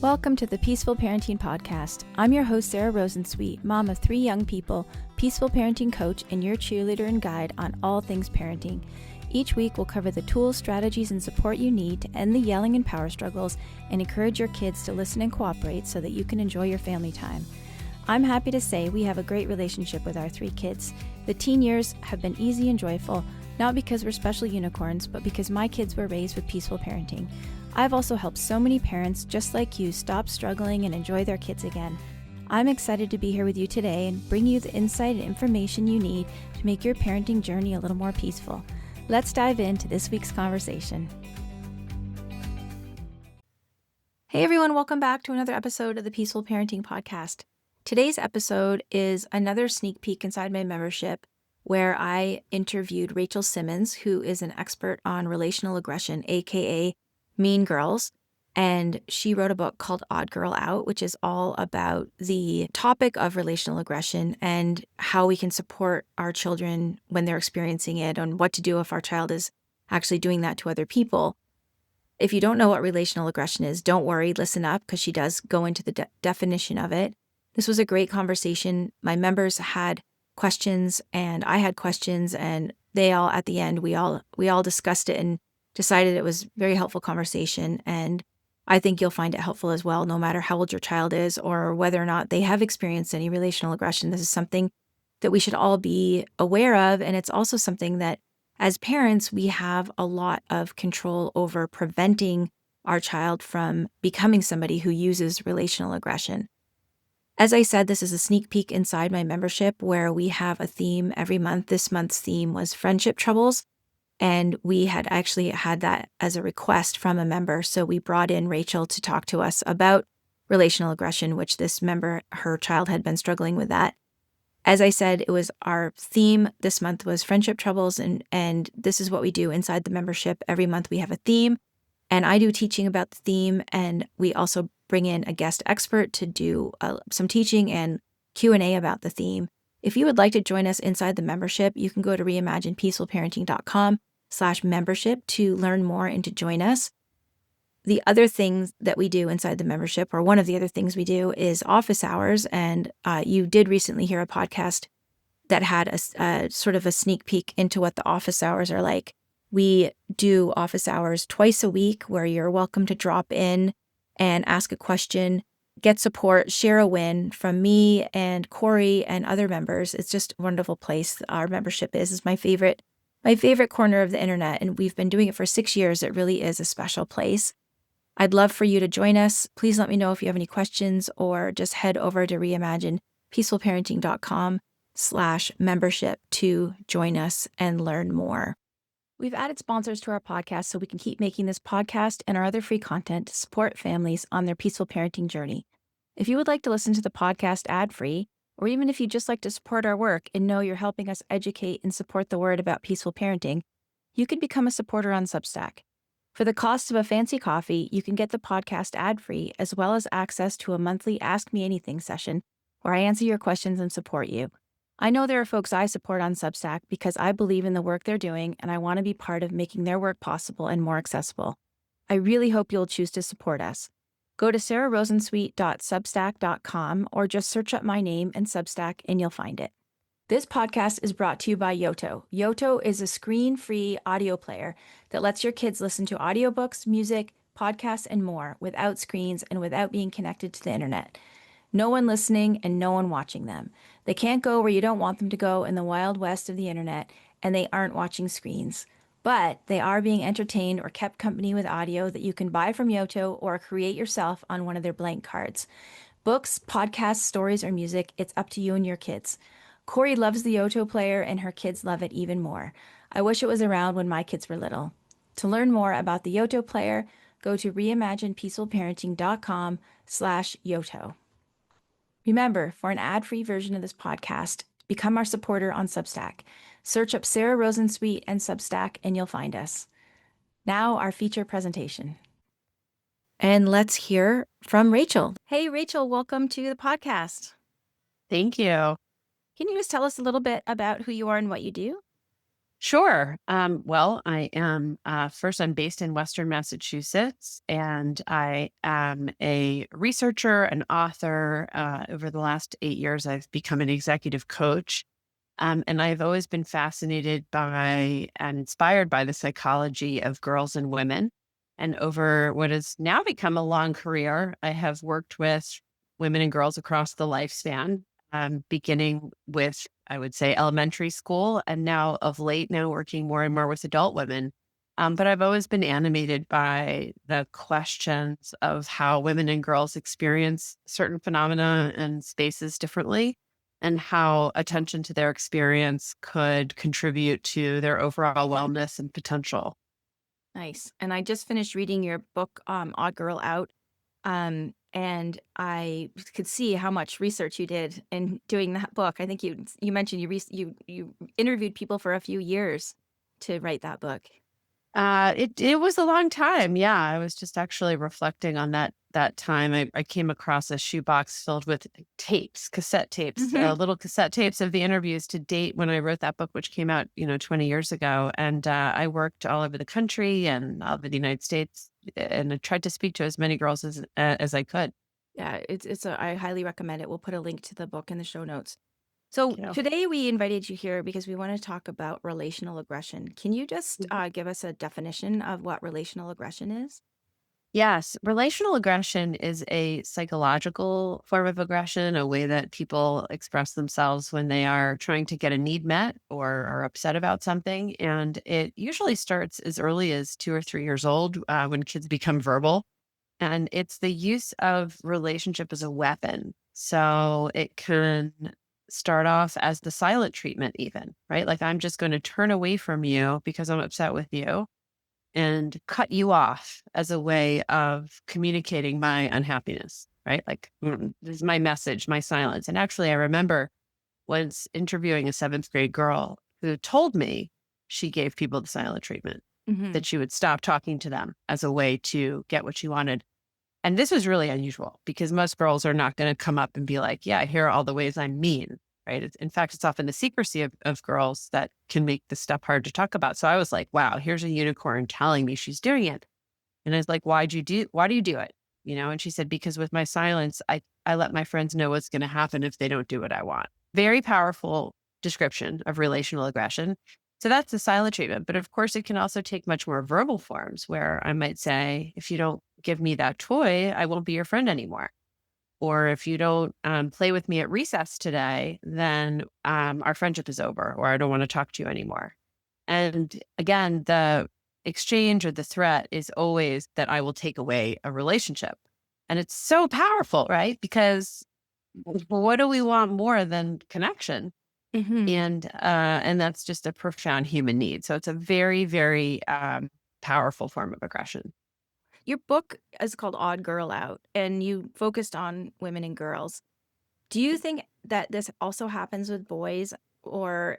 Welcome to the Peaceful Parenting Podcast. I'm your host, Sarah Rosensweet, mom of 3 young people, peaceful parenting coach, and your cheerleader and guide on all things parenting. Each week, we'll cover the tools, strategies, and support you need to end the yelling and power struggles and encourage your kids to listen and cooperate so that you can enjoy your family time. I'm happy to say we have a great relationship with our 3 kids. The teen years have been easy and joyful, not because we're special unicorns, but because my kids were raised with peaceful parenting. I've also helped so many parents just like you stop struggling and enjoy their kids again. I'm excited to be here with you today and bring you the insight and information you need to make your parenting journey a little more peaceful. Let's dive into this week's conversation. Hey everyone, welcome back to another episode of the Peaceful Parenting Podcast. Today's episode is another sneak peek inside my membership where I interviewed Rachel Simmons, who is an expert on relational aggression, aka Mean Girls, and she wrote a book called Odd Girl Out, which is all about the topic of relational aggression and how we can support our children when they're experiencing it and what to do if our child is actually doing that to other people. If you don't know what relational aggression is, don't worry, listen up, because she does go into the definition of it. This was a great conversation. My members had questions and I had questions, and they all, at the end, we all discussed it and decided it was a very helpful conversation, and I think you'll find it helpful as well, no matter how old your child is or whether or not they have experienced any relational aggression. This is something that we should all be aware of, and it's also something that, as parents, we have a lot of control over preventing our child from becoming somebody who uses relational aggression. As I said, this is a sneak peek inside my membership where we have a theme every month. This month's theme was friendship troubles. And we had actually had that as a request from a member. So we brought in Rachel to talk to us about relational aggression, which this member, her child had been struggling with that. As I said, it was our theme this month was friendship troubles. And this is what we do inside the membership. Every month we have a theme, and I do teaching about the theme. And we also bring in a guest expert to do some teaching and Q&A about the theme. If you would like to join us inside the membership, you can go to reimaginepeacefulparenting.com/membership to learn more and to join us. The other things that we do inside the membership, or one of the other things we do, is office hours. And you did recently hear a podcast that had a sort of a sneak peek into what the office hours are like. We do office hours twice a week where you're welcome to drop in and ask a question, get support, share a win from me and Corey and other members. It's just a wonderful place. Our membership is my favorite corner of the internet, and we've been doing it for 6 years. It really is a special place. I'd love for you to join us. Please let me know if you have any questions, or just head over to reimaginepeacefulparenting.com/membership to join us and learn more. We've added sponsors to our podcast so we can keep making this podcast and our other free content to support families on their peaceful parenting journey. If you would like to listen to the podcast ad-free, or even if you'd just like to support our work and know you're helping us educate and support the word about peaceful parenting, you can become a supporter on Substack. For the cost of a fancy coffee, you can get the podcast ad-free, as well as access to a monthly Ask Me Anything session where I answer your questions and support you. I know there are folks I support on Substack because I believe in the work they're doing and I want to be part of making their work possible and more accessible. I really hope you'll choose to support us. Go to sarahrosensweet.substack.com or just search up my name and Substack and you'll find it. This podcast is brought to you by Yoto. Yoto is a screen-free audio player that lets your kids listen to audiobooks, music, podcasts, and more without screens and without being connected to the internet. No one listening and no one watching them. They can't go where you don't want them to go in the wild west of the internet, and they aren't watching screens. But they are being entertained or kept company with audio that you can buy from Yoto or create yourself on one of their blank cards. Books, podcasts, stories, or music, it's up to you and your kids. Corey loves the Yoto player, and her kids love it even more. I wish it was around when my kids were little. To learn more about the Yoto player, go to reimaginepeacefulparenting.com/Yoto. Remember, for an ad-free version of this podcast, become our supporter on Substack. Search up Sarah Rosensweet and Substack, and you'll find us. Now, our feature presentation. And let's hear from Rachel. Hey, Rachel, welcome to the podcast. Thank you. Can you just tell us a little bit about who you are and what you do? Sure. Well, I am first. I'm based in Western Massachusetts, and I am a researcher, an author. Over the last 8 years, I've become an executive coach, and I've always been fascinated by and inspired by the psychology of girls and women. And over what has now become a long career, I have worked with women and girls across the lifespan, beginning with, I would say, elementary school, and now of late, now working more and more with adult women. But I've always been animated by the questions of how women and girls experience certain phenomena and spaces differently, and how attention to their experience could contribute to their overall wellness and potential. Nice. And I just finished reading your book, Odd Girl Out. And I could see how much research you did in doing that book. I think you mentioned you interviewed people for a few years to write that book. It was a long time. Yeah, I was just actually reflecting on that time. I came across a shoebox filled with tapes, cassette tapes, Hmm. little cassette tapes of the interviews to date when I wrote that book, which came out 20 years ago. And I worked all over the country and all over the United States, and I tried to speak to as many girls as I could. Yeah, I highly recommend it. We'll put a link to the book in the show notes. Thank So you. today we invited you here because we want to talk about relational aggression. Can you just give us a definition of what relational aggression is? Yes, relational aggression is a psychological form of aggression, a way that people express themselves when they are trying to get a need met or are upset about something. And it usually starts as early as 2 or 3 years old, when kids become verbal. And it's the use of relationship as a weapon. So it can start off as the silent treatment, even, right? Like, I'm just going to turn away from you because I'm upset with you and cut you off as a way of communicating my unhappiness, right? Like, this is my message, my silence. And actually, I remember once interviewing a seventh grade girl who told me she gave people the silent treatment, Hmm. that she would stop talking to them as a way to get what she wanted. And this was really unusual because most girls are not going to come up and be like, yeah, here are all the ways I'm mean. Right. In fact, it's often the secrecy of girls that can make this stuff hard to talk about. So I was like, wow, here's a unicorn telling me she's doing it. And I was like, why do you do it? And she said, because with my silence, I let my friends know what's going to happen if they don't do what I want. Very powerful description of relational aggression. So that's the silent treatment. But of course, it can also take much more verbal forms where I might say, if you don't give me that toy, I won't be your friend anymore. Or if you don't play with me at recess today, then our friendship is over, or I don't want to talk to you anymore. And again, the exchange or the threat is always that I will take away a relationship. And it's so powerful, right? Because what do we want more than connection? Hmm. And that's just a profound human need. So it's a very, very powerful form of aggression. Your book is called Odd Girl Out, and you focused on women and girls. Do you think that this also happens with boys, or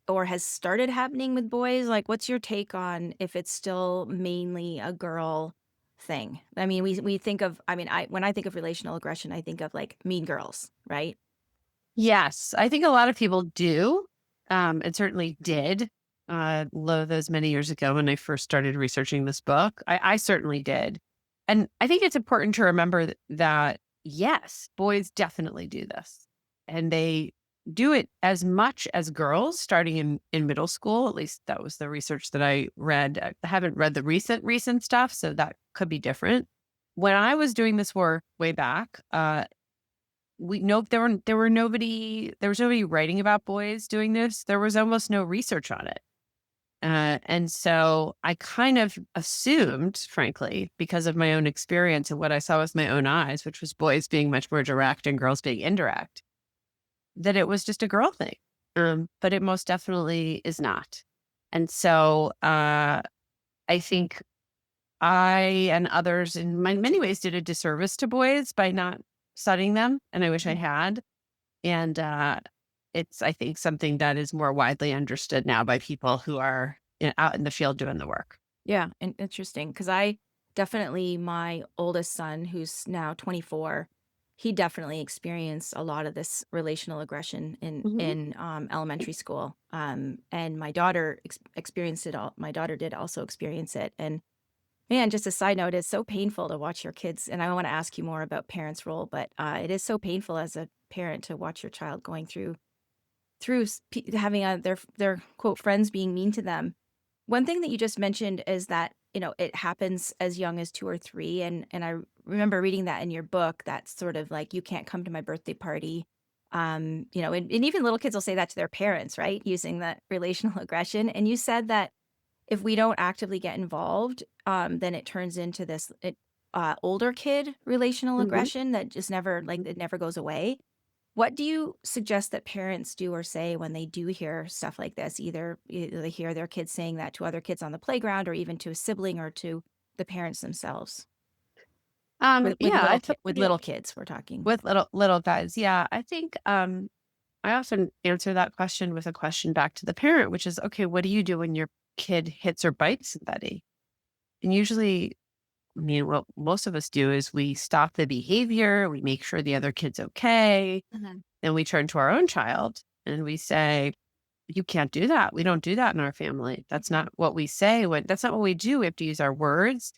has started happening with boys? Like, what's your take on if it's still mainly a girl thing? I mean, we think of, I mean, I when I think of relational aggression, I think of like Mean Girls, right? Yes, I think a lot of people do, and certainly did. Those many years ago when I first started researching this book, I certainly did, and I think it's important to remember that yes, boys definitely do this, and they do it as much as girls, starting in middle school. At least that was the research that I read. I haven't read the recent stuff, so that could be different. When I was doing this work way back, we know there was nobody writing about boys doing this. There was almost no research on it. And so I kind of assumed, frankly, because of my own experience and what I saw with my own eyes, which was boys being much more direct and girls being indirect, that it was just a girl thing. But it most definitely is not. And so I think I and others in many ways did a disservice to boys by not studying them. And I wish I had. And it's, I think, something that is more widely understood now by people who are out in the field doing the work. Yeah, interesting. Because I definitely, my oldest son, who's now 24, he definitely experienced a lot of this relational aggression Hmm. in elementary school. And my daughter experienced it all. My daughter did also experience it. And man, just a side note, it's so painful to watch your kids. And I want to ask you more about parents' role, but it is so painful as a parent to watch your child going through having their quote friends being mean to them. One thing that you just mentioned is that, it happens as young as 2 or 3, and I remember reading that in your book. That's sort of like, "You can't come to my birthday party." And even little kids will say that to their parents, right? Using that relational aggression, and you said that if we don't actively get involved, then it turns into this older kid relational Hmm. aggression that just never like, it never goes away. What do you suggest that parents do or say when they do hear stuff like this? Either they hear their kids saying that to other kids on the playground or even to a sibling or to the parents themselves. Yeah, I With totally little kids, we're talking. with little guys. Yeah, I think I often answer that question with a question back to the parent, which is, okay, what do you do when your kid hits or bites somebody? And usually, I mean, what most of us do is we stop the behavior, we make sure the other kid's okay, Mhm. then we turn to our own child and we say, "You can't do that. We don't do that in our family. That's not what we say. That's not what we do. We have to use our words,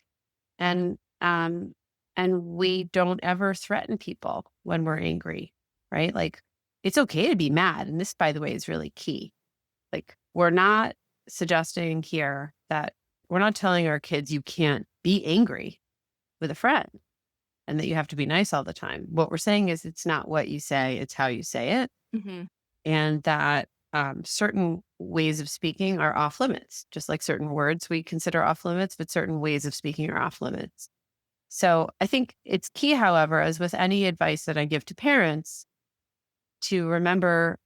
and we don't ever threaten people when we're angry, right? Like, it's okay to be mad. And this, by the way, is really key. Like, we're not suggesting here that we're not telling our kids you can't be angry with a friend and that you have to be nice all the time. What we're saying is it's not what you say, it's how you say it. Mhm. And that certain ways of speaking are off limits, just like certain words we consider off limits, but certain ways of speaking are off limits. So I think it's key, however, as with any advice that I give to parents, to remember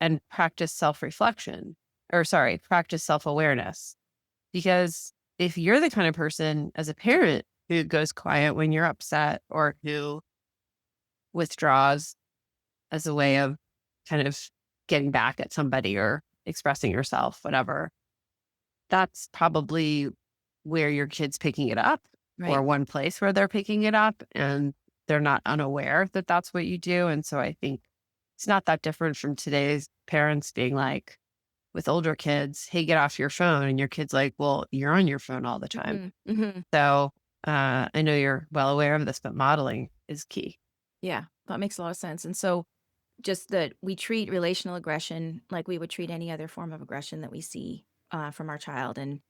and practice self reflection, or sorry, practice self awareness. Because if you're the kind of person as a parent who goes quiet when you're upset or who withdraws as a way of kind of getting back at somebody or expressing yourself, whatever, that's probably where your kid's picking it up, or Right. one place where they're picking it up, and they're not unaware that that's what you do. And so I think it's not that different from today's parents being like, with older kids, "Hey, get off your phone." And your kid's like, "Well, you're on your phone all the time." Mhm. Mhm. So I know you're well aware of this, but modeling is key. Yeah, that makes a lot of sense. And so just that we treat relational aggression like we would treat any other form of aggression that we see from our child, and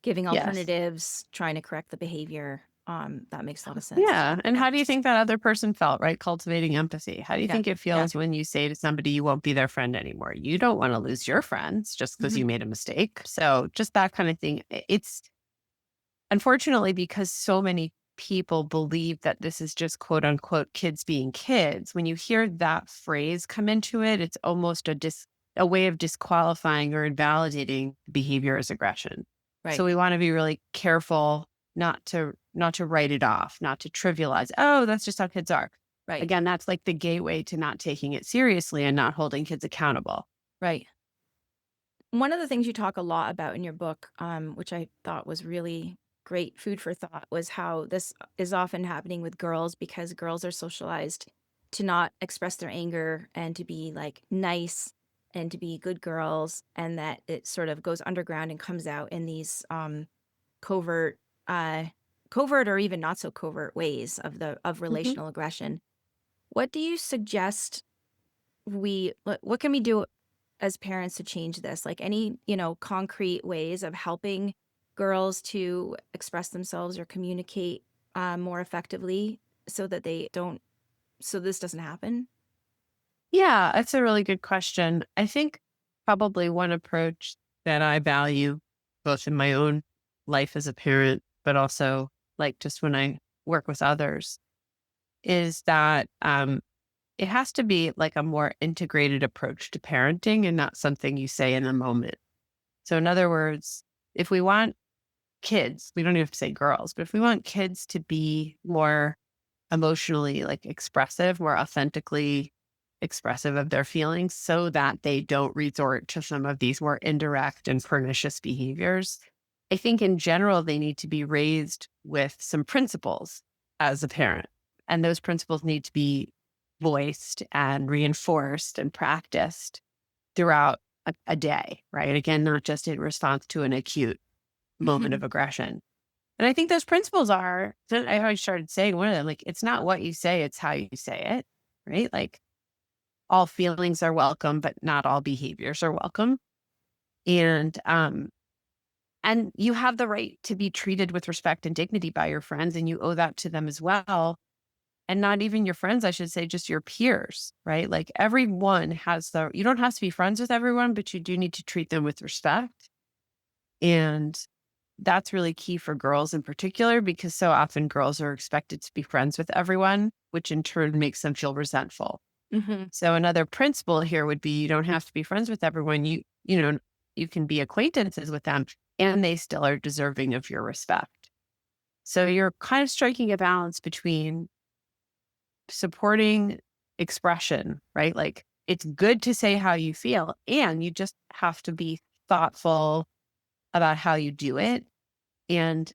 giving Yes. alternatives, trying to correct the behavior. That makes a lot of sense. Yeah. And Yeah. how do you think that other person felt, right? Cultivating empathy. How do you Yeah. think it Yeah. feels when you say to somebody you won't be their friend anymore? You don't want to lose your friends just because Mhm. you made a mistake. So just that kind of thing. It's unfortunately because so many people believe that this is just quote unquote kids being kids. When you hear that phrase come into it, it's almost a way of disqualifying or invalidating behavior as aggression. So Right. we want to be really careful not to write it off, not to trivialize. Oh, that's just how kids are. Right. Again, that's like the gateway to not taking it seriously and not holding kids accountable. Right. One of the things you talk a lot about in your book, which I thought was really great food for thought, was how this is often happening with girls because girls are socialized to not express their anger and to be like nice and to be good girls, and that it sort of goes underground and comes out in these covert, uh, covert or even not so covert ways of Mhm. relational aggression. What do you suggest what can we do as parents to change this? Like any, concrete ways of helping girls to express themselves or communicate more effectively so that so this doesn't happen? Yeah, that's a really good question. I think probably one approach that I value both in my own life as a parent, but also like just when I work with others, is that it has to be like a more integrated approach to parenting and not something you say in a moment. So, in other words, if we want kids, we don't even have to say girls, but if we want kids to be more emotionally like expressive, more authentically expressive of their feelings so that they don't resort to some of these more indirect and pernicious behaviors. I think in general, they need to be raised with some principles as a parent. And those principles need to be voiced and reinforced and practiced throughout a day, right? Again, not just in response to an acute moment of Mhm. aggression. And I think those principles are, so I always started saying one of them, like, it's not what you say, it's how you say it, right? Like, all feelings are welcome, but not all behaviors are welcome. And you have the right to be treated with respect and dignity by your friends, and you owe that to them as well. And not even your friends, I should say, just your peers, right? Like everyone has you don't have to be friends with everyone, but you do need to treat them with respect. And that's really key for girls in particular, because so often girls are expected to be friends with everyone, which in turn makes them feel resentful. Mhm. So another principle here would be you don't have to be friends with everyone. You can be acquaintances with them and they still are deserving of your respect. So you're kind of striking a balance between supporting expression, right? Like it's good to say how you feel and you just have to be thoughtful about how you do it. And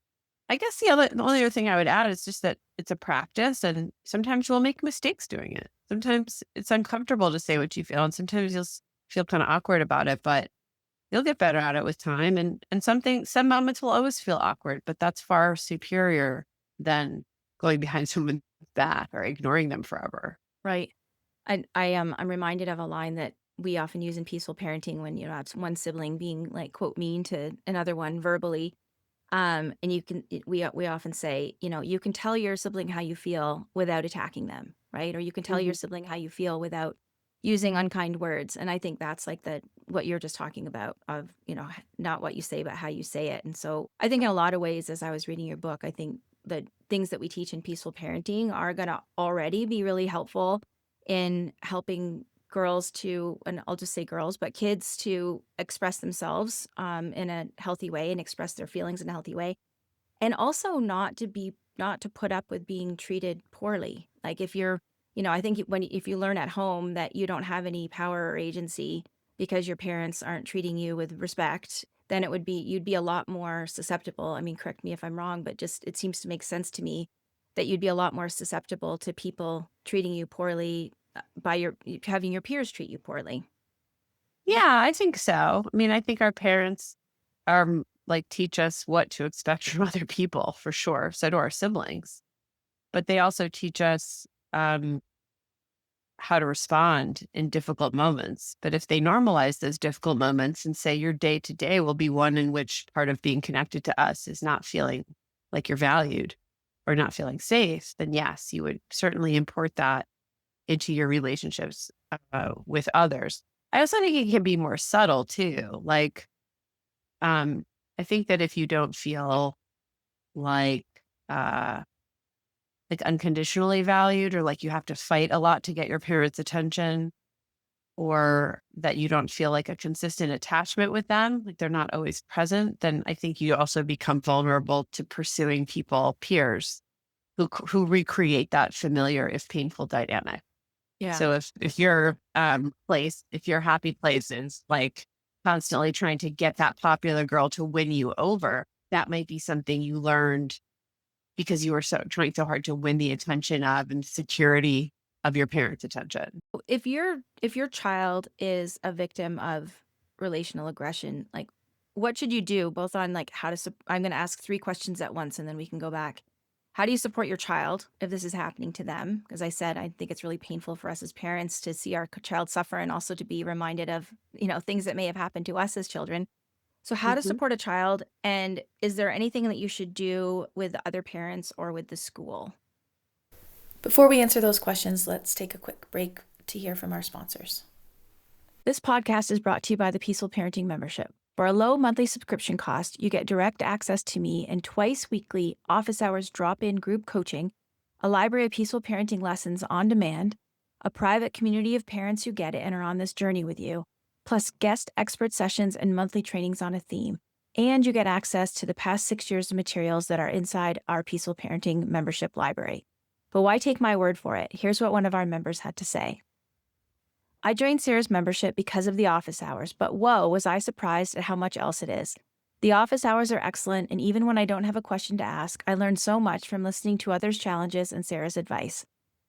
I guess the only other thing I would add is just that it's a practice and sometimes you'll make mistakes doing it. Sometimes it's uncomfortable to say what you feel and sometimes feel kind of awkward about it, but you'll get better at it with time. And some moments will always feel awkward, but that's far superior than going behind someone's back or ignoring them forever. Right. I'm reminded of a line that we often use in peaceful parenting when, have one sibling being like, quote, mean to another one verbally. And we often say, you can tell your sibling how you feel without attacking them, right? Or you can tell your Mhm. sibling how you feel without using unkind words. And I think that's like what you're just talking about of, not what you say, but how you say it. And so I think in a lot of ways, as I was reading your book, I think the things that we teach in peaceful parenting are going to already be really helpful in helping girls to, and I'll just say girls, but kids to express themselves in a healthy way and express their feelings in a healthy way. And also not to put up with being treated poorly. Like if you're, I think if you learn at home that you don't have any power or agency because your parents aren't treating you with respect, then you'd be a lot more susceptible. I mean, correct me if I'm wrong, but just it seems to make sense to me that you'd be a lot more susceptible to people treating you poorly by having your peers treat you poorly. Yeah, I think so. I mean, I think our parents like teach us what to expect from other people for sure. So do our siblings, but they also teach us um, how to respond in difficult moments. But if they normalize those difficult moments and say your day to day will be one in which part of being connected to us is not feeling like you're valued or not feeling safe, then yes, you would certainly import that into your relationships with others. I also think it can be more subtle too. Um, I think that if you don't feel like uh, unconditionally valued, or like you have to fight a lot to get your parents' attention, or that you don't feel like a consistent attachment with them, like they're not always present, then I think you also become vulnerable to pursuing peers who recreate that familiar, if painful, dynamic. Yeah. So if your if your happy place is like constantly trying to get that popular girl to win you over, that might be something you learned because you were trying so hard to win the attention of and security of your parents' attention. If your child is a victim of relational aggression, like what should you do both on like I'm going to ask three questions at once and then we can go back. How do you support your child if this is happening to them? Because I said I think it's really painful for us as parents to see our child suffer and also to be reminded of, things that may have happened to us as children. So how to Mhm. support a child, and is there anything that you should do with the other parents or with the school? Before we answer those questions, let's take a quick break to hear from our sponsors. This podcast is brought to you by the Peaceful Parenting Membership. For a low monthly subscription cost, you get direct access to me and twice weekly office hours drop-in group coaching, a library of peaceful parenting lessons on demand, a private community of parents who get it and are on this journey with you, plus guest expert sessions and monthly trainings on a theme. And you get access to the past 6 years of materials that are inside our Peaceful Parenting Membership library. But why take my word for it? Here's what one of our members had to say. I joined Sarah's membership because of the office hours, but whoa, was I surprised at how much else it is. The office hours are excellent, and even when I don't have a question to ask, I learn so much from listening to others' challenges and Sarah's advice.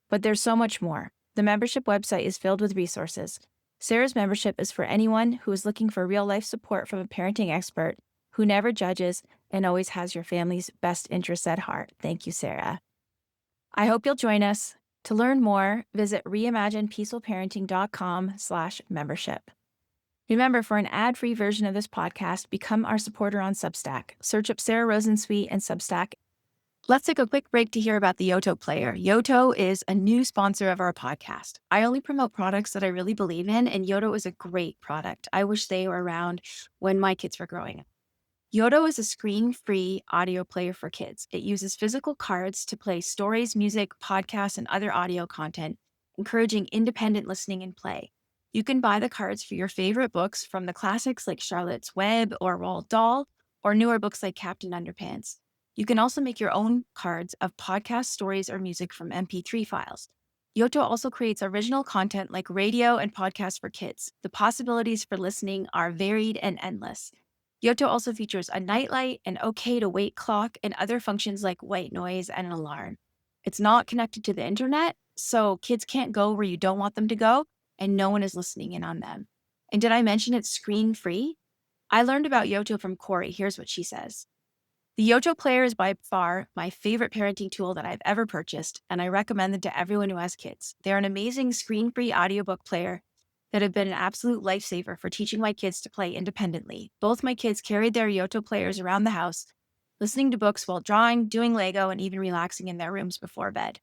But there's so much more. The membership website is filled with resources. Sarah's membership is for anyone who is looking for real-life support from a parenting expert who never judges and always has your family's best interests at heart. Thank you, Sarah. I hope you'll join us. To learn more, visit reimaginepeacefulparenting.com/membership. Remember, for an ad-free version of this podcast, become our supporter on Substack. Search up Sarah Rosensweet and Substack. Let's take a quick break to hear about the Yoto Player. Yoto is a new sponsor of our podcast. I only promote products that I really believe in, and Yoto is a great product. I wish they were around when my kids were growing up. Yoto is a screen-free audio player for kids. It uses physical cards to play stories, music, podcasts, and other audio content, encouraging independent listening and play. You can buy the cards for your favorite books, from the classics like Charlotte's Web or Roald Dahl, or newer books like Captain Underpants. You can also make your own cards of podcast stories or music from MP3 files. Yoto also creates original content like radio and podcasts for kids. The possibilities for listening are varied and endless. Yoto also features a nightlight, an okay to wait clock, and other functions like white noise and an alarm. It's not connected to the internet, so kids can't go where you don't want them to go, and no one is listening in on them. And did I mention it's screen-free? I learned about Yoto from Corey. Here's what she says. The Yoto Player is by far my favorite parenting tool that I've ever purchased, and I recommend it to everyone who has kids. They're an amazing screen-free audiobook player that have been an absolute lifesaver for teaching my kids to play independently. Both my kids carried their Yoto players around the house, listening to books while drawing, doing Lego, and even relaxing in their rooms before bed.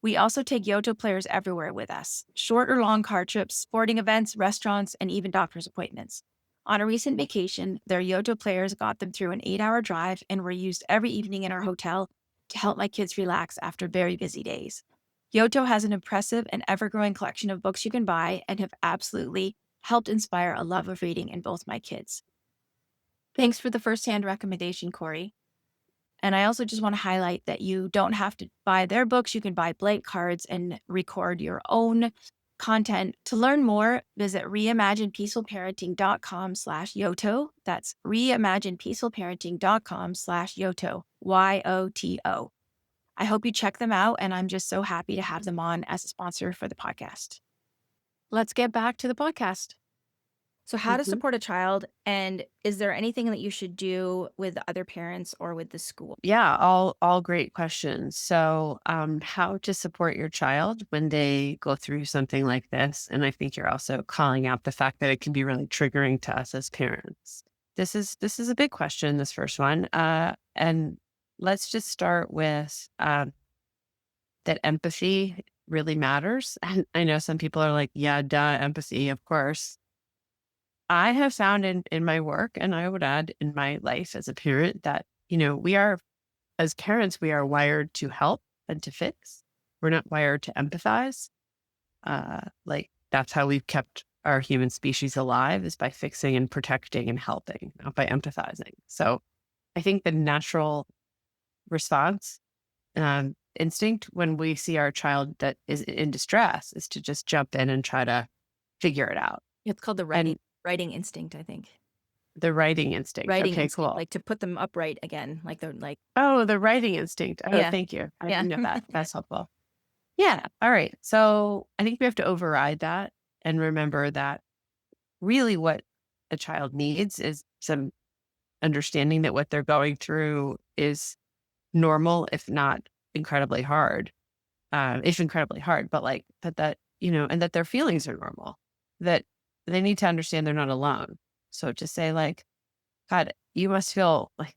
We also take Yoto players everywhere with us, short or long car trips, sporting events, restaurants, and even doctor's appointments. On a recent vacation, their Yoto players got them through an 8-hour drive and were used every evening in our hotel to help my kids relax after very busy days. Yoto has an impressive and ever-growing collection of books you can buy and have absolutely helped inspire a love of reading in both my kids. Thanks for the first-hand recommendation, Corey. And I also just want to highlight that you don't have to buy their books. You can buy blank cards and record your own content. To learn more, visit reimaginepeacefulparenting.com/Yoto. That's reimaginepeacefulparenting.com/Yoto, YOTO. I hope you check them out, and I'm just so happy to have them on as a sponsor for the podcast. Let's get back to the podcast. So how to Mhm. support a child, and is there anything that you should do with the other parents or with the school? Yeah, all great questions. So, how to support your child when they go through something like this, and I think you're also calling out the fact that it can be really triggering to us as parents. This is a big question. This first one, and let's just start with that empathy really matters. And I know some people are like, "Yeah, duh, empathy, of course." I have found in my work, and I would add in my life as a parent, that we are, as parents, we are wired to help and to fix. We're not wired to empathize. Like, that's how we've kept our human species alive, is by fixing and protecting and helping, not by empathizing. So I think the natural response, instinct when we see our child that is in distress, is to just jump in and try to figure it out. It's called the And writing instinct, I think. the writing instinct. Writing Okay, instinct, cool. like to put them upright again, like they're like, Oh, the writing instinct. Oh, yeah, thank you. I yeah. didn't know that. That's helpful. Yeah. All right. So I think we have to override that and remember that really what a child needs is some understanding that what they're going through is normal, if not incredibly hard. If incredibly hard, but like and that their feelings are normal, that they need to understand they're not alone. So to say, like, God, you must feel like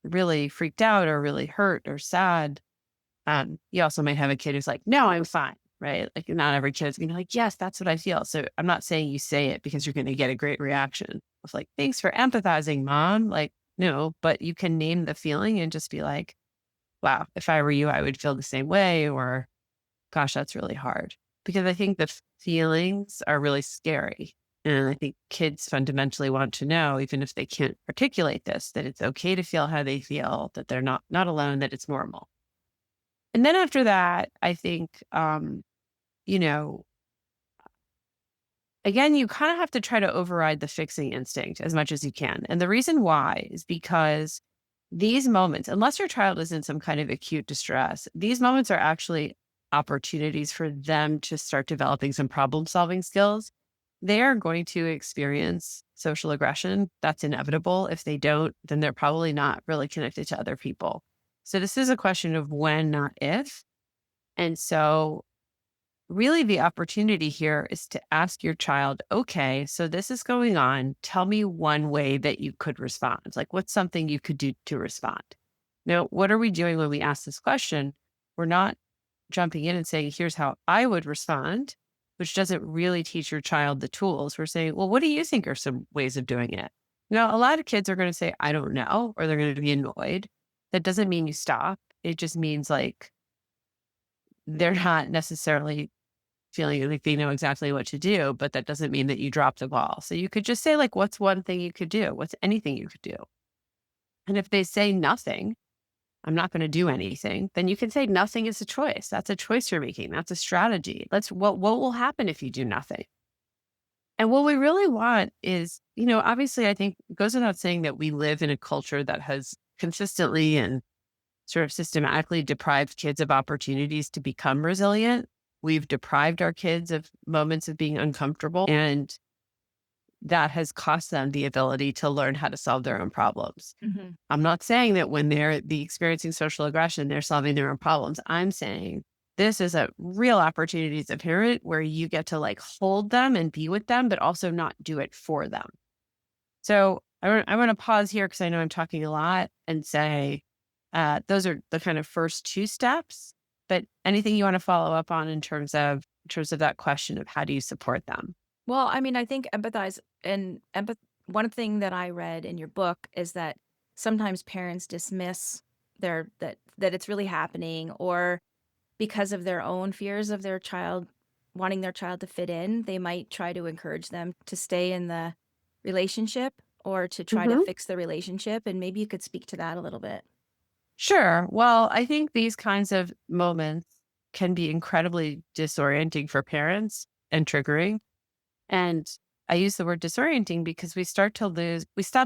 really freaked out or really hurt or sad. You also might have a kid who's like, no, I'm fine, right? Like, not every kid's gonna be like, yes, that's what I feel. So I'm not saying you say it because you're gonna get a great reaction. It's like, thanks for empathizing, mom. Like, no, but you can name the feeling and just be like, wow, if I were you, I would feel the same way, or gosh, that's really hard. Because I think the feelings are really scary. And I think kids fundamentally want to know, even if they can't articulate this, that it's okay to feel how they feel, that they're not alone, that it's normal. And then after that, I think, you know, again, you kind of have to try to override the fixing instinct as much as you can. And the reason why is because these moments, unless your child is in some kind of acute distress, these moments are actually opportunities for them to start developing some problem solving skills. They are going to experience social aggression. That's inevitable. If they don't, then they're probably not really connected to other people. So this is a question of when, not if. And so really the opportunity here is to ask your child, okay, so this is going on. Tell me one way that you could respond. Like, what's something you could do to respond? Now, what are we doing when we ask this question? We're not jumping in and saying, here's how I would respond, which doesn't really teach your child the tools. We're saying, well, what do you think are some ways of doing it? Now, a lot of kids are going to say, I don't know, or they're going to be annoyed. That doesn't mean you stop. It just means like they're not necessarily feeling like they know exactly what to do, but that doesn't mean that you drop the ball. So you could just say, like, what's one thing you could do? What's anything you could do? And if they say nothing, I'm not going to do anything, then you can say nothing is a choice. That's a choice you're making. That's a strategy. What will happen if you do nothing? And what we really want is, obviously I think it goes without saying that we live in a culture that has consistently and sort of systematically deprived kids of opportunities to become resilient. We've deprived our kids of moments of being uncomfortable, and that has cost them the ability to learn how to solve their own problems. Mhm. I'm not saying that when they're experiencing social aggression, they're solving their own problems. I'm saying this is a real opportunity as a parent where you get to like hold them and be with them, but also not do it for them. So I want to pause here because I know I'm talking a lot and say those are the kind of first two steps. But anything you want to follow up on in terms of that question of how do you support them? Well, I mean, I think one thing that I read in your book is that sometimes parents dismiss that it's really happening, or because of their own fears of their child wanting their child to fit in, they might try to encourage them to stay in the relationship or to try to hmm fix the relationship, and maybe you could speak to that a little bit. Sure. Well, I think these kinds of moments can be incredibly disorienting for parents and triggering. And I use the word disorienting because we stop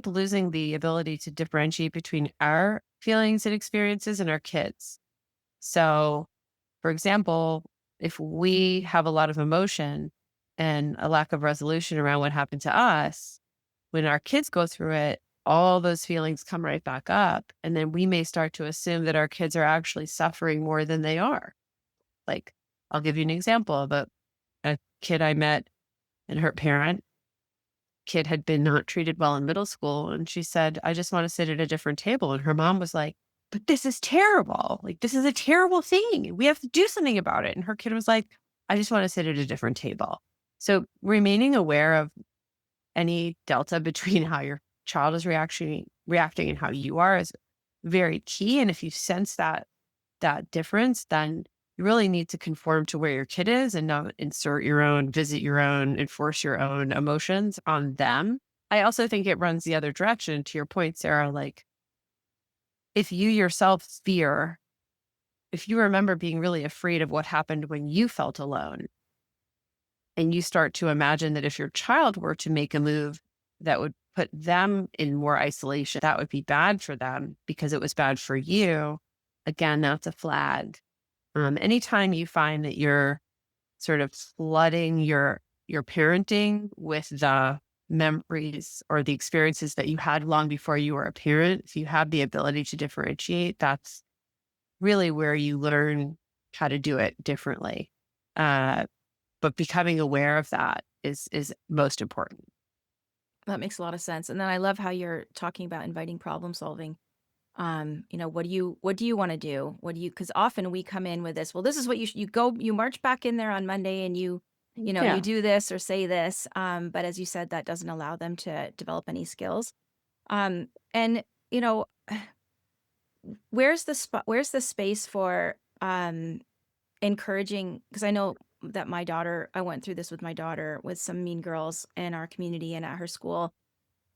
losing the ability to differentiate between our feelings and experiences and our kids. So, for example, if we have a lot of emotion and a lack of resolution around what happened to us, when our kids go through it, all those feelings come right back up. And then we may start to assume that our kids are actually suffering more than they are. Like, I'll give you an example of a kid I met and her parent. Kid had been not treated well in middle school. And she said, I just want to sit at a different table. And her mom was like, but this is terrible. Like, this is a terrible thing. We have to do something about it. And her kid was like, I just want to sit at a different table. So remaining aware of any delta between how your child is reacting and how you are is very key. And if you sense that difference, then you really need to conform to where your kid is and not insert your own, visit your own, enforce your own emotions on them. I also think it runs the other direction to your point, Sarah. Like, if you yourself fear, if you remember being really afraid of what happened when you felt alone, and you start to imagine that if your child were to make a move that would put them in more isolation, that would be bad for them because it was bad for you. Again, that's a flag. Anytime you find that you're sort of flooding your parenting with the memories or the experiences that you had long before you were a parent, if you have the ability to differentiate, that's really where you learn how to do it differently. Uh, but becoming aware of that is most important. That makes a lot of sense. And then I love how you're talking about inviting problem solving. What do you want to do? What do you, because often we come in with this, well, this is what you march back in there on Monday and you Yeah. do this or say this. But as you said, that doesn't allow them to develop any skills. And you know, where's the space for encouraging, because I know that I went through this with my daughter with some mean girls in our community and at her school.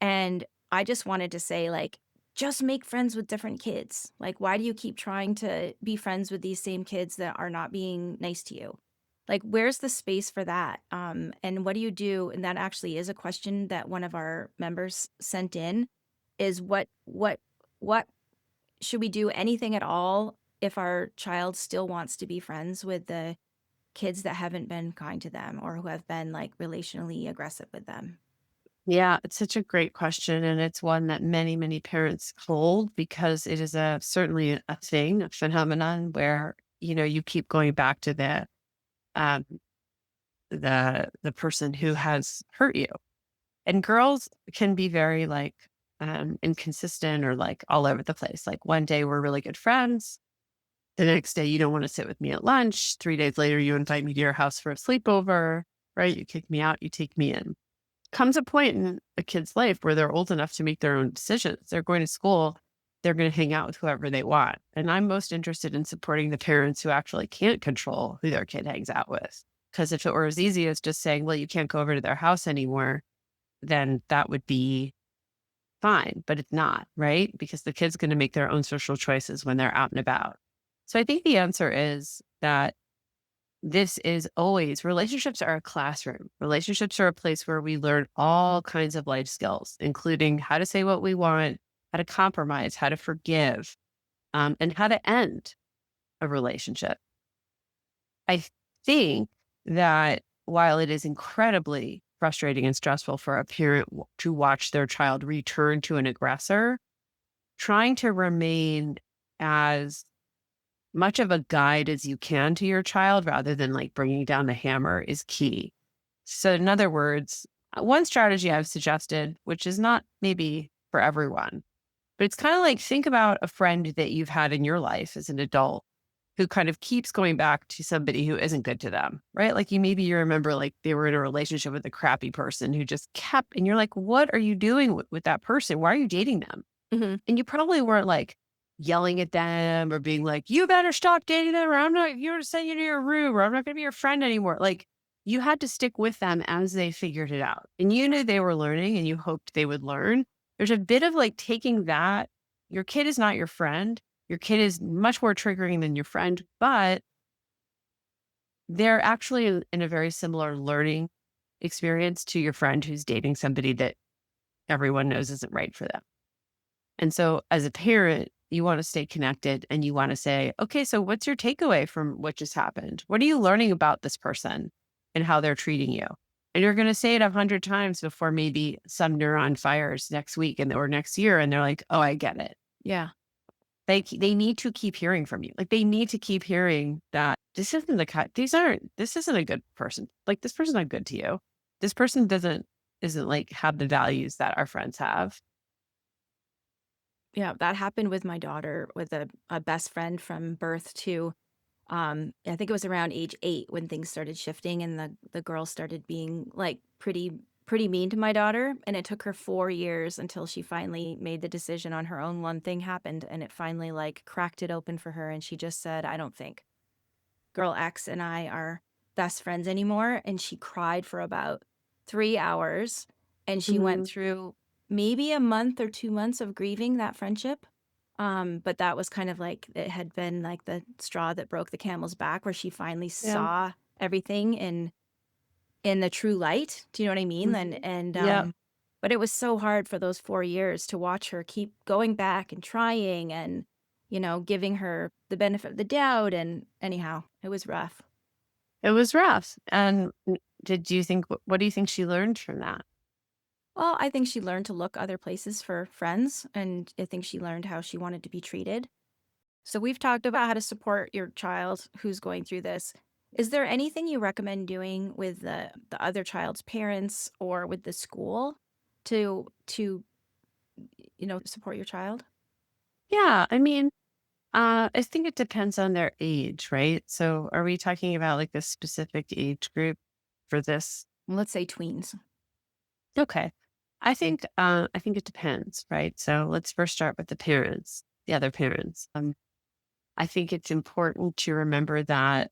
And I just wanted to say, like, just make friends with different kids. Like, why do you keep trying to be friends with these same kids that are not being nice to you? Like, where's the space for that? And what do you do? And that actually is a question that one of our members sent in, is what should we do anything at all if our child still wants to be friends with the kids that haven't been kind to them or who have been like relationally aggressive with them? Yeah, it's such a great question. And it's one that many, many parents hold because it is certainly a thing, a phenomenon where, you keep going back to um, the person who has hurt you. And girls can be very like inconsistent or like all over the place. Like one day we're really good friends. The next day you don't want to sit with me at lunch. 3 days later, you invite me to your house for a sleepover, right? You kick me out, you take me in. Comes a point in a kid's life where they're old enough to make their own decisions. They're going to school, they're going to hang out with whoever they want. And I'm most interested in supporting the parents who actually can't control who their kid hangs out with. Because if it were as easy as just saying, well, you can't go over to their house anymore, then that would be fine. But it's not, right? Because the kid's going to make their own social choices when they're out and about. So I think the answer is that this is always relationships are a classroom. Relationships are a place where we learn all kinds of life skills, including how to say what we want, how to compromise, how to forgive, and how to end a relationship. I think that while it is incredibly frustrating and stressful for a parent to watch their child return to an aggressor, trying to remain as much of a guide as you can to your child rather than like bringing down the hammer is key. So, in other words, one strategy I've suggested, which is not maybe for everyone, but it's kind of like think about a friend that you've had in your life as an adult who kind of keeps going back to somebody who isn't good to them, right? Like you remember like they were in a relationship with a crappy person who just kept, and you're like, what are you doing with that person? Why are you dating them? Hmm. And you probably weren't like yelling at them or being like, you better stop dating them or I'm not, you're sending you to your room or I'm not going to be your friend anymore. Like you had to stick with them as they figured it out. And you knew they were learning and you hoped they would learn. There's a bit of like taking that. Your kid is not your friend. Your kid is much more triggering than your friend, but they're actually in a very similar learning experience to your friend who's dating somebody that everyone knows isn't right for them. And so as a parent, you want to stay connected and you want to say, okay, so what's your takeaway from what just happened? What are you learning about this person and how they're treating you? And you're going to say it 100 times before maybe some neuron fires next week or next year. And they're like, oh, I get it. Yeah. They need to keep hearing from you. Like they need to keep hearing that this isn't a good person. Like this person's not good to you. This person isn't like have the values that our friends have. Yeah, that happened with my daughter with a best friend from birth to I think it was around age 8 when things started shifting and the girl started being like pretty mean to my daughter, and it took her 4 years until she finally made the decision on her own. One thing happened and it finally like cracked it open for her, and she just said, "I don't think girl X and I are best friends anymore." And she cried for about 3 hours, and she went Mhm. through maybe a month or 2 months of grieving that friendship. But that was kind of like it had been like the straw that broke the camel's back, where she finally Yeah. saw everything in the true light. Do you know what I mean? And Mhm. Yeah. but it was so hard for those 4 years to watch her keep going back and trying and, giving her the benefit of the doubt, and anyhow, it was rough. It was rough. And did you think what do you think she learned from that? Well, I think she learned to look other places for friends, and I think she learned how she wanted to be treated. So we've talked about how to support your child who's going through this. Is there anything you recommend doing with the other child's parents or with the school to support your child? Yeah, I mean, I think it depends on their age, right? So are we talking about like this specific age group for this? Well, let's say tweens. Okay. I think it depends, right? So let's first start with the parents, the other parents. I think it's important to remember that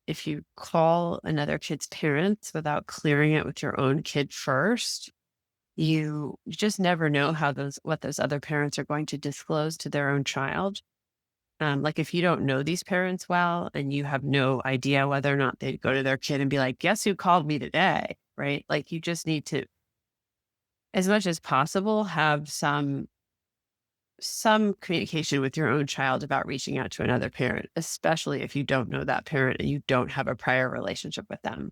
if you call another kid's parents without clearing it with your own kid first, you just never know what those other parents are going to disclose to their own child. Like if you don't know these parents well and you have no idea whether or not they'd go to their kid and be like, guess who called me today? Right. Like you just need to, as much as possible, have some communication with your own child about reaching out to another parent, especially if you don't know that parent and you don't have a prior relationship with them.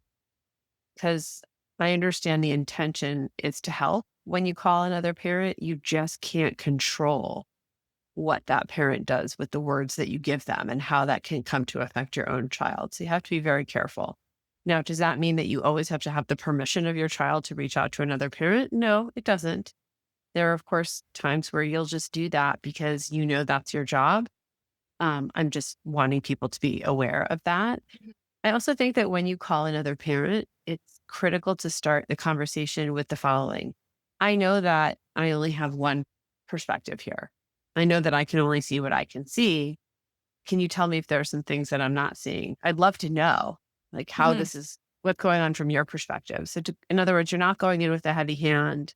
Because I understand the intention is to help when you call another parent. You just can't control what that parent does with the words that you give them and how that can come to affect your own child. So you have to be very careful. Now, does that mean that you always have to have the permission of your child to reach out to another parent? No, it doesn't. There are, of course, times where you'll just do that because you know that's your job. I'm just wanting people to be aware of that. I also think that when you call another parent, it's critical to start the conversation with the following. I know that I only have one perspective here. I know that I can only see what I can see. Can you tell me if there are some things that I'm not seeing? I'd love to know, like, how Mhm. this is, what's going on from your perspective. So, in other words, you're not going in with a heavy hand,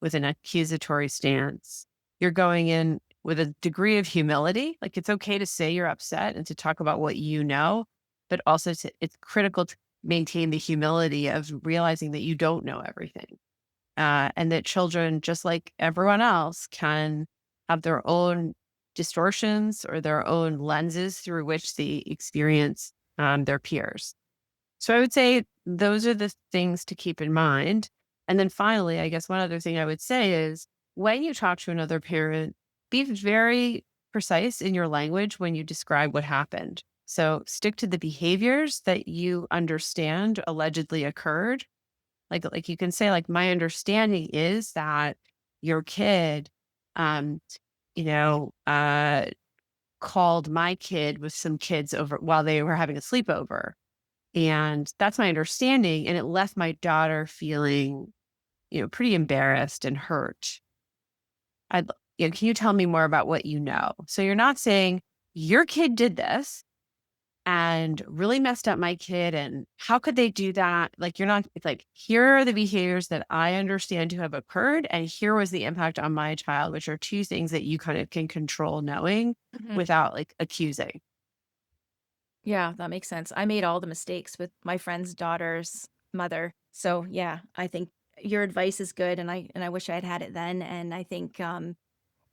with an accusatory stance. You're going in with a degree of humility. Like it's okay to say you're upset and to talk about what you know, but also it's critical to maintain the humility of realizing that you don't know everything. And that children, just like everyone else, can have their own distortions or their own lenses through which they experience their peers. So I would say those are the things to keep in mind. And then finally, I guess one other thing I would say is when you talk to another parent, be very precise in your language when you describe what happened. So stick to the behaviors that you understand allegedly occurred. Like you can say, like, my understanding is that your kid, um, you know, called my kid with some kids over while they were having a sleepover, and that's my understanding, and it left my daughter feeling, pretty embarrassed and hurt. Can you tell me more about what you know? So you're not saying, "Your kid did this and really messed up my kid, and how could they do that?" Like, you're not it's like, "Here are the behaviors that I understand to have occurred, and here was the impact on my child," which are 2 things that you kind of can control knowing Mhm. without, like, accusing. Yeah, that makes sense. I made all the mistakes with my friend's daughter's mother. So, yeah, I think your advice is good, and I wish I had had it then, and I think,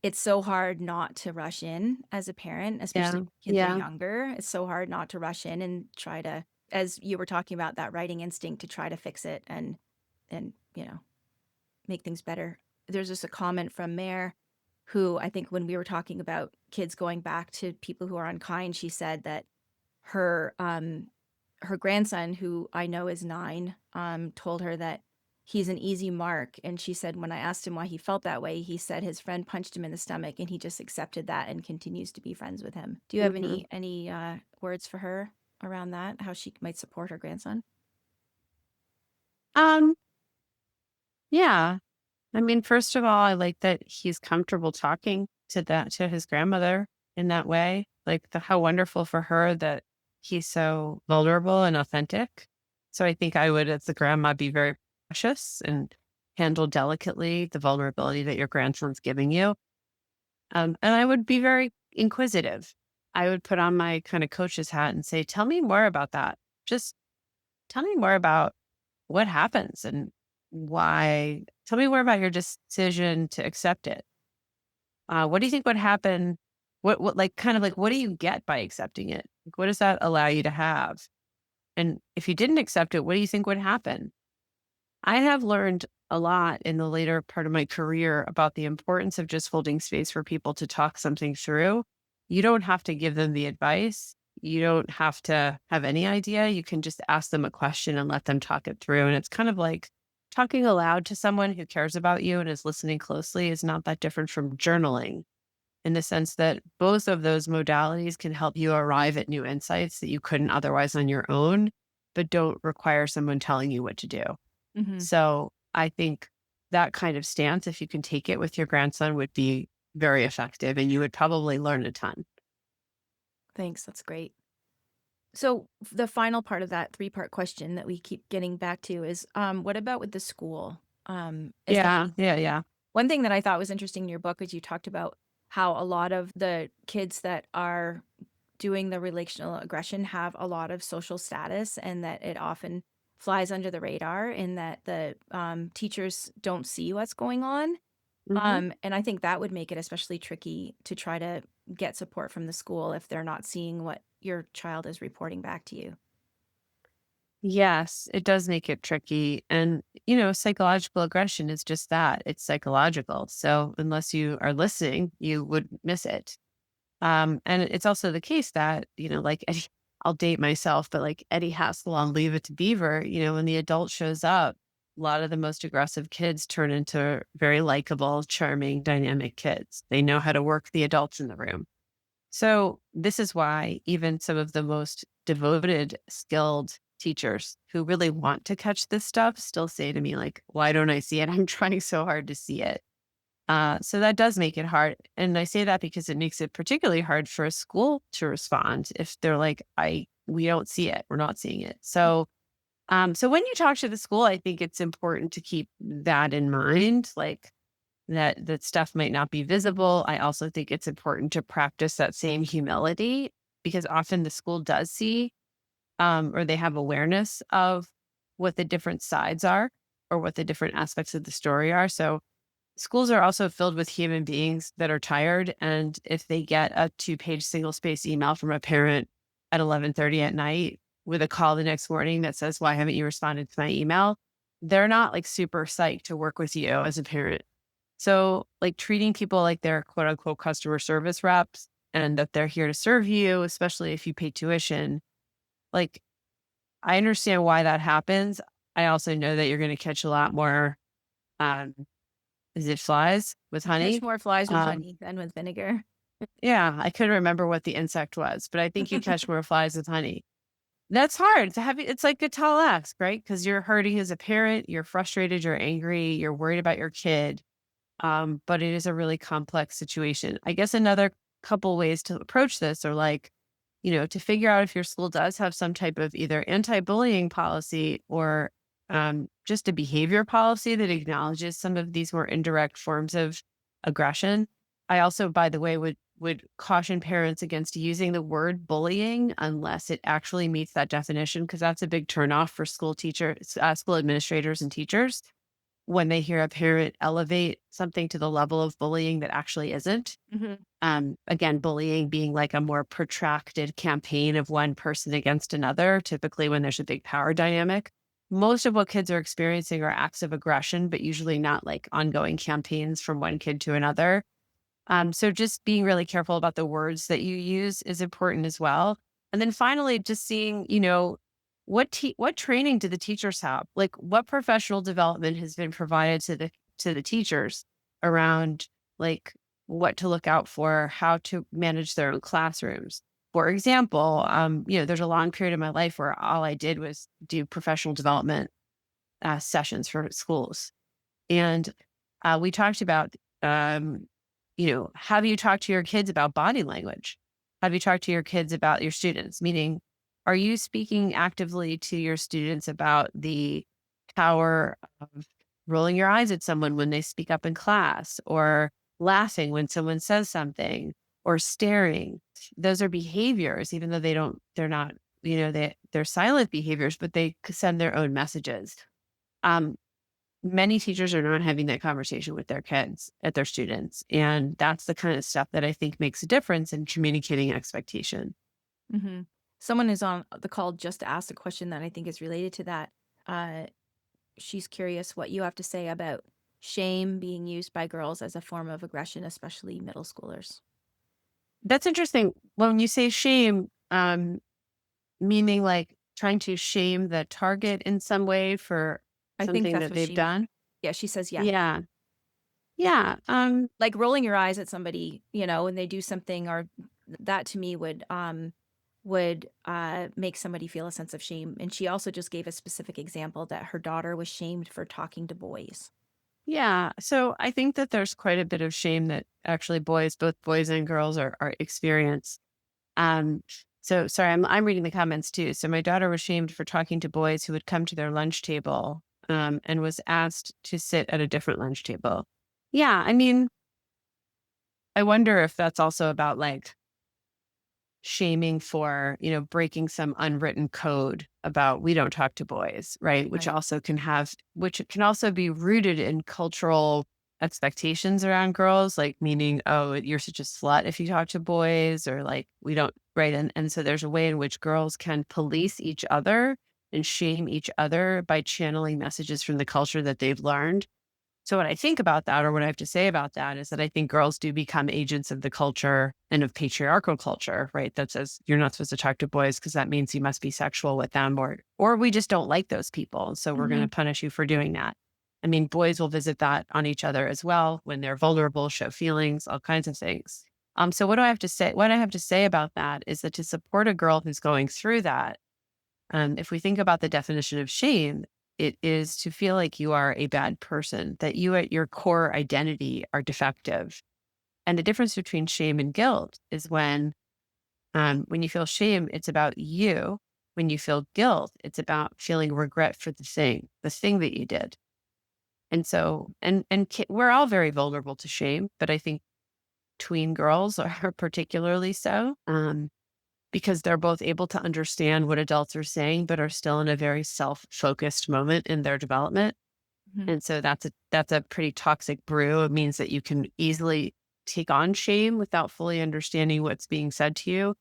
it's so hard not to rush in as a parent, especially Yeah, when kids are yeah. younger. It's so hard not to rush in and try to, as you were talking about, that writing instinct to try to fix it and make things better. There's just a comment from Mare who I think when we were talking about kids going back to people who are unkind, she said that her her grandson, who I know is 9, told her that he's an easy mark. And she said when I asked him why he felt that way, he said his friend punched him in the stomach, and he just accepted that and continues to be friends with him. Do you have Mhm. any words for her around that? How she might support her grandson? Um, yeah. I mean, first of all, I like that he's comfortable talking to his grandmother in that way. Like how wonderful for her that he's so vulnerable and authentic. So I think I would, as the grandma, be very precious and handle delicately the vulnerability that your grandson's giving you. And I would be very inquisitive. I would put on my kind of coach's hat and say, "Tell me more about that. Just tell me more about what happens and why. Tell me more about your decision to accept it. What do you think would happen? What, like, kind of like, what do you get by accepting it? Like, what does that allow you to have? And if you didn't accept it, what do you think would happen?" I have learned a lot in the later part of my career about the importance of just holding space for people to talk something through. You don't have to give them the advice. You don't have to have any idea. You can just ask them a question and let them talk it through. And it's kind of like talking aloud to someone who cares about you and is listening closely is not that different from journaling, in the sense that both of those modalities can help you arrive at new insights that you couldn't otherwise on your own, but don't require someone telling you what to do. Hmm. So I think that kind of stance, if you can take it with your grandson, would be very effective and you would probably learn a ton. Thanks. That's great. So the final part of that three-part question that we keep getting back to is, what about with the school? Is there Yeah, any yeah, yeah. one thing that I thought was interesting in your book is you talked about how a lot of the kids that are doing the relational aggression have a lot of social status and that it often flies under the radar and that the teachers don't see what's going on. Hmm. And I think that would make it especially tricky to try to get support from the school if they're not seeing what your child is reporting back to you. Yes, it does make it tricky. And, psychological aggression is just that, it's psychological. So unless you are listening, you would miss it. And it's also the case that, like Eddie, I'll date myself, but like Eddie Haskell on Leave It to Beaver, when the adult shows up, a lot of the most aggressive kids turn into very likable, charming, dynamic kids. They know how to work the adults in the room. So this is why even some of the most devoted, skilled teachers who really want to catch this stuff still say to me, like, why don't I see it? I'm trying so hard to see it. So that does make it hard. And I say that because it makes it particularly hard for a school to respond if they're like, we don't see it. We're not seeing it. So when you talk to the school, I think it's important to keep that in mind, like that stuff might not be visible. I also think it's important to practice that same humility because often the school does see or they have awareness of what the different sides are or what the different aspects of the story are. So schools are also filled with human beings that are tired, and if they get a two-page single-space email from a parent at 11:30 at night with a call the next morning that says, "Why haven't you responded to my email?" They're not like super psyched to work with you as a parent. So, like treating people like they're quote unquote customer service reps and that they're here to serve you, especially if you pay tuition. Like, I understand why that happens. I also know that you're going to catch a lot more um, is it flies with Catch honey? more flies with Um, honey than with vinegar. yeah, I couldn't remember what the insect was, but I think you catch more flies with honey. That's hard to have. It's like a tall ask, right? Because you're hurting as a parent, you're frustrated, you're angry, you're worried about your kid. But it is a really complex situation. I guess another couple ways to approach this are like, to figure out if your school does have some type of either anti-bullying policy or just a behavior policy that acknowledges some of these more indirect forms of aggression. I also, by the way, would caution parents against using the word bullying unless it actually meets that definition, because that's a big turnoff for school administrators and teachers when they hear a parent elevate something to the level of bullying that actually isn't. Mhm. Again, bullying being like a more protracted campaign of one person against another, typically when there's a big power dynamic. Most of what kids are experiencing are acts of aggression, but usually not like ongoing campaigns from one kid to another. So just being really careful about the words that you use is important as well. And then finally, just seeing, what training do the teachers have? Like what professional development has been provided to the teachers around like what to look out for, how to manage their own classrooms. For example, there's a long period of my life where all I did was do professional development sessions for schools. And we talked about, have you talked to your kids about body language? Have you talked to your kids about your students? Meaning, are you speaking actively to your students about the power of rolling your eyes at someone when they speak up in class or laughing when someone says something or staring? Those are behaviors, even though they're not, they're silent behaviors, but they send their own messages. Um, Many teachers are not having that conversation with their kids, at their students. And that's the kind of stuff that I think makes a difference in communicating expectation. Mhm. Someone is on the call just to ask a question that I think is related to that. Uh, she's curious what you have to say about shame being used by girls as a form of aggression, especially middle schoolers. That's interesting. When you say shame, meaning like trying to shame the target in some way for I think something that's that what they've she done. yeah, she says, yeah. Yeah. Yeah. Like rolling your eyes at somebody, when they do something or that to me would make somebody feel a sense of shame. And she also just gave a specific example that her daughter was shamed for talking to boys. Yeah. So I think that there's quite a bit of shame that actually both boys and girls are experience. Um, so sorry, I'm reading the comments too. So my daughter was shamed for talking to boys who would come to their lunch table, and was asked to sit at a different lunch table. Yeah, I mean, I wonder if that's also about like shaming for, breaking some unwritten code about we don't talk to boys, right? Right. Which can also be rooted in cultural expectations around girls, like meaning, oh, you're such a slut if you talk to boys, or like we don't, right? And so there's a way in which girls can police each other and shame each other by channeling messages from the culture that they've learned. So what I think about that, or what I have to say about that, is that I think girls do become agents of the culture and of patriarchal culture, right? That says you're not supposed to talk to boys because that means you must be sexual with them, or we just don't like those people, so we're going to Mhm. punish you for doing that. I mean, boys will visit that on each other as well when they're vulnerable, show feelings, all kinds of things. So what do I have to say? What I have to say about that is that to support a girl who's going through that, if we think about the definition of shame, it is to feel like you are a bad person, that you at your core identity are defective. And the difference between shame and guilt is when you feel shame, it's about you. When you feel guilt, it's about feeling regret for the thing that you did. And so, we're all very vulnerable to shame, but I think tween girls are particularly so. Because they're both able to understand what adults are saying, but are still in a very self-focused moment in their development. Mhm. And so that's a pretty toxic brew. It means that you can easily take on shame without fully understanding what's being said to you.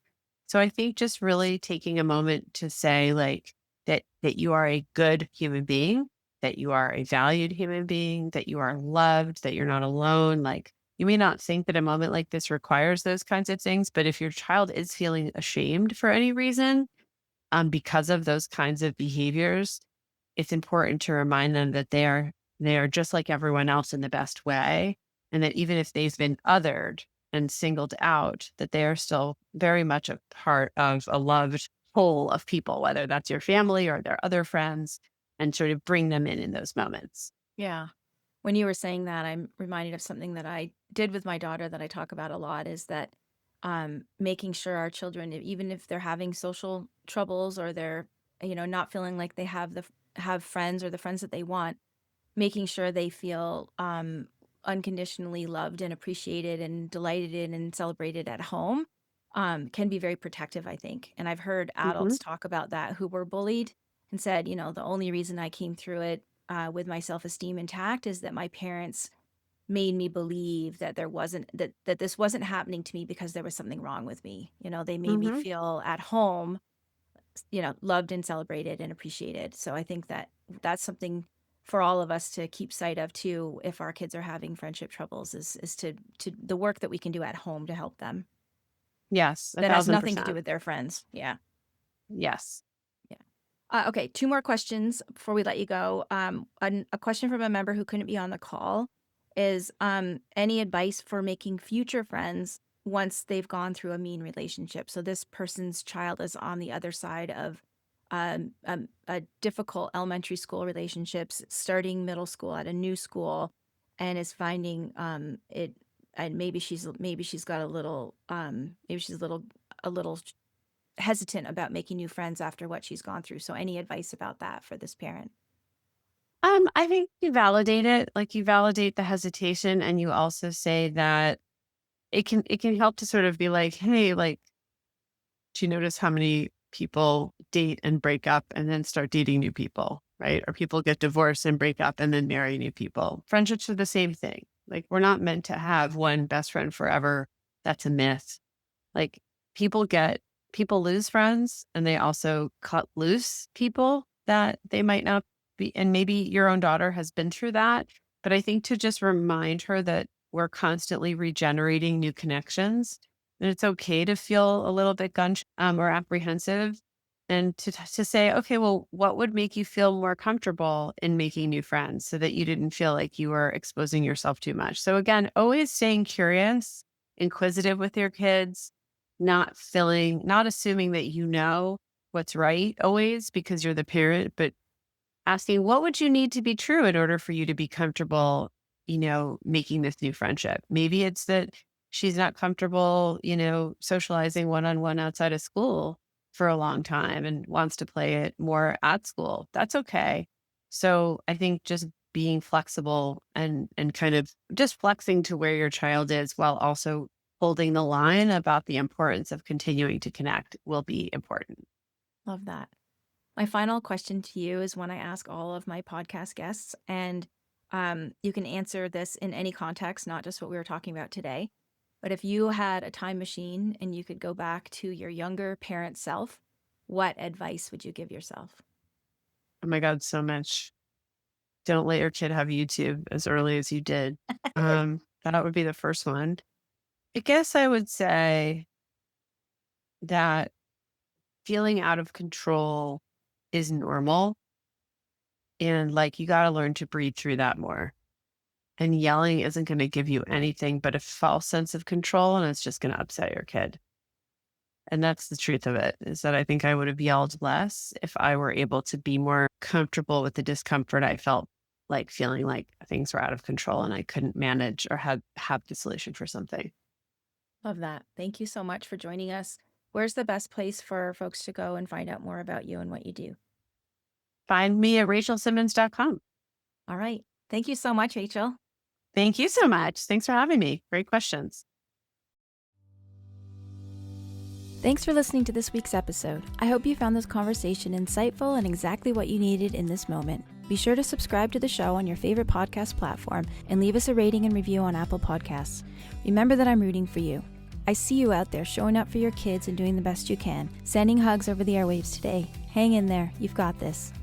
So I think just really taking a moment to say like that you are a good human being, that you are a valued human being, that you are loved, that you're not alone. Like you may not think that a moment like this requires those kinds of things, but if your child is feeling ashamed for any reason, because of those kinds of behaviors, it's important to remind them that they are just like everyone else in the best way, and that even if they've been othered and singled out, that they are still very much a part of a loved whole of people, whether that's your family or their other friends, and sort of bring them in those moments. Yeah. When you were saying that, I'm reminded of something that I did with my daughter that I talk about a lot is that making sure our children, even if they're having social troubles or they're, not feeling like they have friends or the friends that they want, making sure they feel unconditionally loved and appreciated and delighted in and celebrated at home can be very protective, I think. And I've heard Hmm. adults talk about that who were bullied and said, the only reason I came through it with my self-esteem intact is that my parents made me believe that there wasn't that this wasn't happening to me because there was something wrong with me. They made me Hmm. feel at home, loved and celebrated and appreciated. So I think that that's something for all of us to keep sight of too if our kids are having friendship troubles is to the work that we can do at home to help them. Yes, a That has thousand nothing to do percent. with their friends. Yeah. Yes. Yeah. Okay, two more questions before we let you go. A question from a member who couldn't be on the call is any advice for making future friends once they've gone through a mean relationship? So this person's child is on the other side of a difficult elementary school relationships, starting middle school at a new school, and is finding it. And maybe she's got a little maybe she's a little hesitant about making new friends after what she's gone through. So any advice about that for this parent? I think you validate it, like you validate the hesitation, and you also say that it can help to sort of be like, hey, like, do you notice how many people date and break up and then start dating new people, right? Or people get divorced and break up and then marry new people. Friendships are the same thing. Like, we're not meant to have one best friend forever. That's a myth. Like, people get people lose friends, and they also cut loose people that they might not be, and maybe your own daughter has been through that. But I think to just remind her that we're constantly regenerating new connections, and it's okay to feel a little bit or apprehensive, and to say, okay, well, what would make you feel more comfortable in making new friends so that you didn't feel like you were exposing yourself too much. So again, always staying curious, inquisitive with your kids, not assuming that you know what's right always because you're the parent, but asking what would you need to be true in order for you to be comfortable, making this new friendship. Maybe it's that she's not comfortable, socializing one-on-one outside of school for a long time and wants to play it more at school. That's okay. So I think just being flexible and kind of just flexing to where your child is while also holding the line about the importance of continuing to connect will be important. Love that. My final question to you is one I ask all of my podcast guests, and you can answer this in any context, not just what we were talking about today. But if you had a time machine and you could go back to your younger parent self, what advice would you give yourself? Oh my God, so much. Don't let your kid have YouTube as early as you did. That would be the first one. I guess I would say that feeling out of control is normal. And like, you got to learn to breathe through that more. And yelling isn't going to give you anything but a false sense of control. And it's just going to upset your kid. And that's the truth of it, is that I think I would have yelled less if I were able to be more comfortable with the discomfort I felt, like feeling like things were out of control and I couldn't manage or have the solution for something. Love that. Thank you so much for joining us. Where's the best place for folks to go and find out more about you and what you do? Find me at rachelsimmons.com. All right. Thank you so much, Rachel. Thank you so much. Thanks for having me. Great questions. Thanks for listening to this week's episode. I hope you found this conversation insightful and exactly what you needed in this moment. Be sure to subscribe to the show on your favorite podcast platform and leave us a rating and review on Apple Podcasts. Remember that I'm rooting for you. I see you out there showing up for your kids and doing the best you can. Sending hugs over the airwaves today. Hang in there. You've got this.